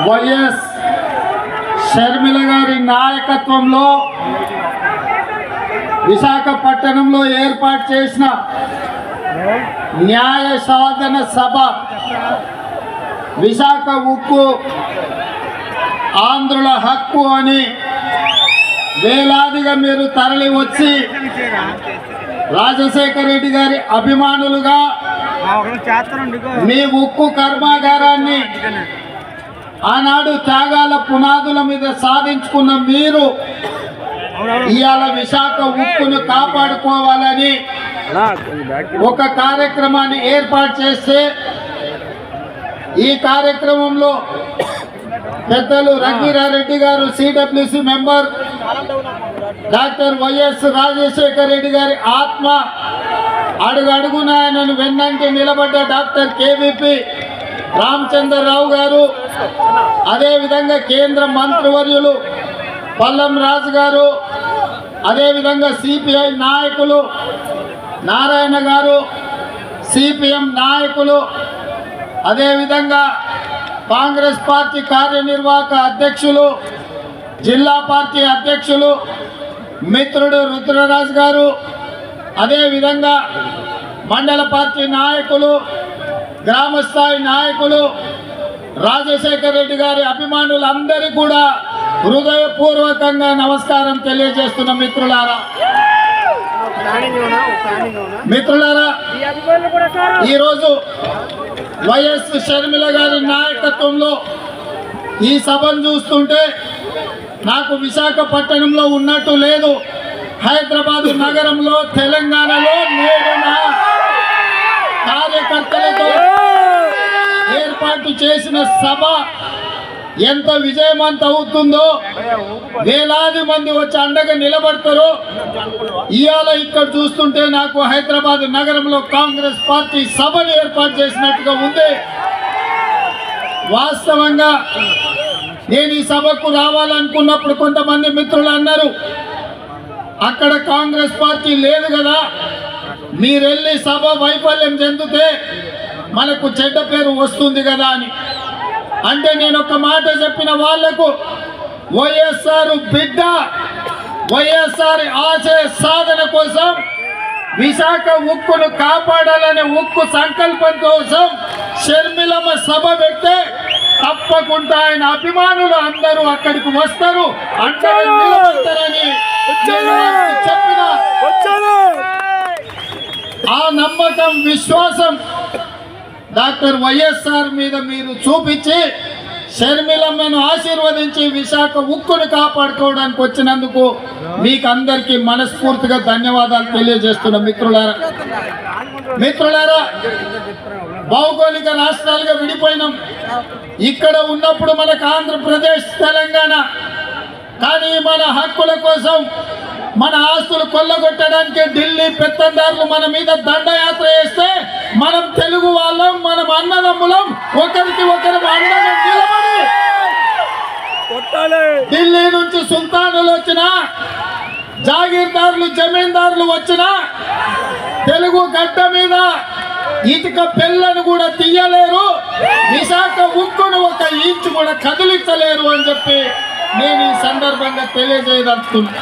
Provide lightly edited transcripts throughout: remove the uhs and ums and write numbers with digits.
YS Sharmila గారి నాయకత్వంలో విశాఖపట్నంలో ఏర్పాటు చేసిన న్యాయ సాధన సభ విశాఖ ఉక్కు ఆంధ్రుల హక్కు అని వేలాదిగా మీరు తరలి వచ్చి రాజశేఖర రెడ్డి గారి అభిమానులుగా మీ ఉక్కు కర్మాగారాన్ని ఆనాడు త్యాగాల పునాదుల మీద సాధించుకున్న మీరు ఇవాళ విశాఖ ఉక్కును కాపాడుకోవాలని ఒక కార్యక్రమాన్ని ఏర్పాటు చేస్తే ఈ కార్యక్రమంలో పెద్దలు రంగిరారెడ్డి గారు CWC member, doctor YS Rajasekhara Reddy గారి ఆత్మ అడుగడుగున ఆయనను వెన్నంటి నిలబడ్డ డాక్టర్ కేవీపీ రామచంద్రరావు గారు, అదేవిధంగా కేంద్ర మంత్రివర్యులు పల్లం రాజు గారు, అదేవిధంగా సిపిఐ నాయకులు నారాయణ గారు, సిపిఎం నాయకులు, అదేవిధంగా కాంగ్రెస్ పార్టీ కార్యనిర్వాహక అధ్యక్షులు, జిల్లా పార్టీ అధ్యక్షులు మిత్రుడు రుద్రరాజు గారు, అదేవిధంగా మండల పార్టీ నాయకులు, గ్రామస్థాయి నాయకులు, రాజశేఖర రెడ్డి గారి అభిమానులందరికీ కూడా హృదయపూర్వకంగా నమస్కారం తెలియజేస్తున్న మిత్రులారా, ఈరోజు వైఎస్ షర్మిల గారి నాయకత్వంలో ఈ సభను చూస్తుంటే నాకు విశాఖపట్నంలో ఉన్నట్టు లేదు. హైదరాబాద్ నగరంలో, తెలంగాణలో నేడు నా కార్యకర్తలతో ఏర్పాటు చేసిన సభ ఎంత విజయవంతం అవుతుందో, వేలాది మంది వచ్చి అండగా నిలబడతారో ఇవాళ ఇక్కడ చూస్తుంటే నాకు హైదరాబాద్ నగరంలో కాంగ్రెస్ పార్టీ సభను ఏర్పాటు చేసినట్టుగా ఉంది. వాస్తవంగా నేను ఈ సభకు రావాలనుకున్నప్పుడు కొంతమంది మిత్రులు అన్నారు, అక్కడ కాంగ్రెస్ పార్టీ లేదు కదా, మీరెళ్ళి సభ వైఫల్యం చెందితే మనకు చెడ్డ పేరు వస్తుంది కదా అని. అంటే నేను ఒక మాట చెప్పిన వాళ్లకు, వైఎస్ఆర్ బిడ్డ, వైఎస్ఆర్ ఆశయ సాధన కోసం, విశాఖ ఉక్కును కాపాడాలనే ఉక్కు సంకల్పం కోసం షర్మిలమ్మ సభ పెడితే తప్పకుండా ఆయన అభిమానులు అందరూ అక్కడికి వస్తారు, అండగా నిలబడతారని చెప్పిన ఆ నమ్మకం, విశ్వాసం డాక్టర్ వైఎస్ఆర్ మీద మీరు చూపించి షర్మిలమ్మను ఆశీర్వదించి విశాఖ ఉక్కును కాపాడుకోవడానికి వచ్చినందుకు మీకు అందరికీ మనస్ఫూర్తిగా ధన్యవాదాలు తెలియజేస్తున్న మిత్రులారా, భౌగోళిక రాష్ట్రాలుగా విడిపోయినాం. ఇక్కడ ఉన్నప్పుడు మనకు ఆంధ్రప్రదేశ్, తెలంగాణ, కానీ మన హక్కుల కోసం, మన ఆస్తులు కొల్లగొట్టడానికి ఢిల్లీ పెత్తందారులు మన మీద దండయాత్ర చేస్తే మనం తెలుగు వాళ్ళం, మనం అన్నదమ్ములం, ఒకరికి ఒకరు అండగా నిలబడి ఢిల్లీ నుంచి సుల్తానులు వచ్చినా, జాగీర్దారులు, జమీందారులు వచ్చినా తెలుగు గడ్డ మీద ఇటుక పెళ్ళను కూడా తీయలేరు, విశాఖ ఉక్కును ఒక ఇంచు కూడా కదిలించలేరు అని చెప్పి నేను ఈ సందర్భంగా తెలియజేయదలుచుకున్నా.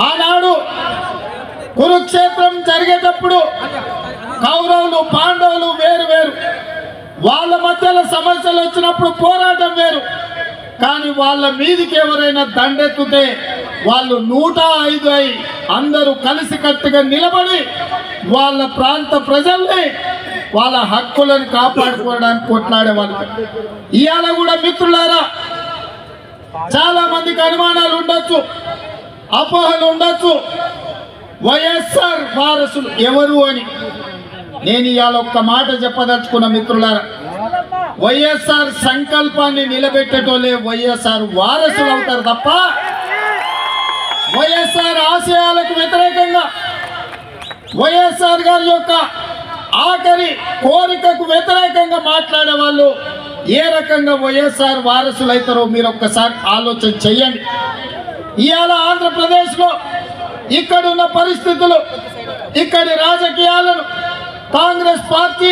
ఆనాడు కురుక్షేత్రం జరిగేటప్పుడు కౌరవులు, పాండవులు వేరు వేరు, వాళ్ళ మధ్యలో సమస్యలు వచ్చినప్పుడు పోరాటం వేరు. కానీ వాళ్ళ మీదికి ఎవరైనా దండెత్తుతే వాళ్ళు 105 అయి అందరూ కలిసికట్టుగా నిలబడి వాళ్ళ ప్రాంత ప్రజల్ని, వాళ్ళ హక్కులను కాపాడుకోవడానికి కొట్లాడేవాళ్ళు. ఇవాళ కూడా మిత్రులారా, చాలా మందికి అనుమానాలు ఉండొచ్చు, అపోహలు ఉండొచ్చు, వైఎస్ఆర్ వారసులు ఎవరు అని. నేను ఇవాళ ఒక్క మాట చెప్పదలుచుకున్న మిత్రులారా, వైఎస్ఆర్ సంకల్పాన్ని నిలబెట్టేటోళ్ళే వైఎస్ఆర్ వారసులు అవుతారు తప్ప వైఎస్ఆర్ ఆశయాలకు వ్యతిరేకంగా, వైఎస్ఆర్ గారి యొక్క ఆఖరి కోరికకు వ్యతిరేకంగా మాట్లాడే వాళ్ళు ఏ రకంగా వైఎస్ఆర్ వారసులు అవుతారో మీరు ఒక్కసారి ఆలోచన చెయ్యండి. ఇవాళ ఆంధ్రప్రదేశ్లో ఇక్కడున్న పరిస్థితులు, ఇక్కడి రాజకీయాలను కాంగ్రెస్ పార్టీ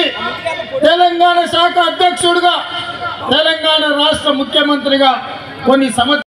తెలంగాణ శాఖ అధ్యక్షుడిగా తెలంగాణ రాష్ట్ర ముఖ్యమంత్రిగా కొన్ని సంవత్సరాలు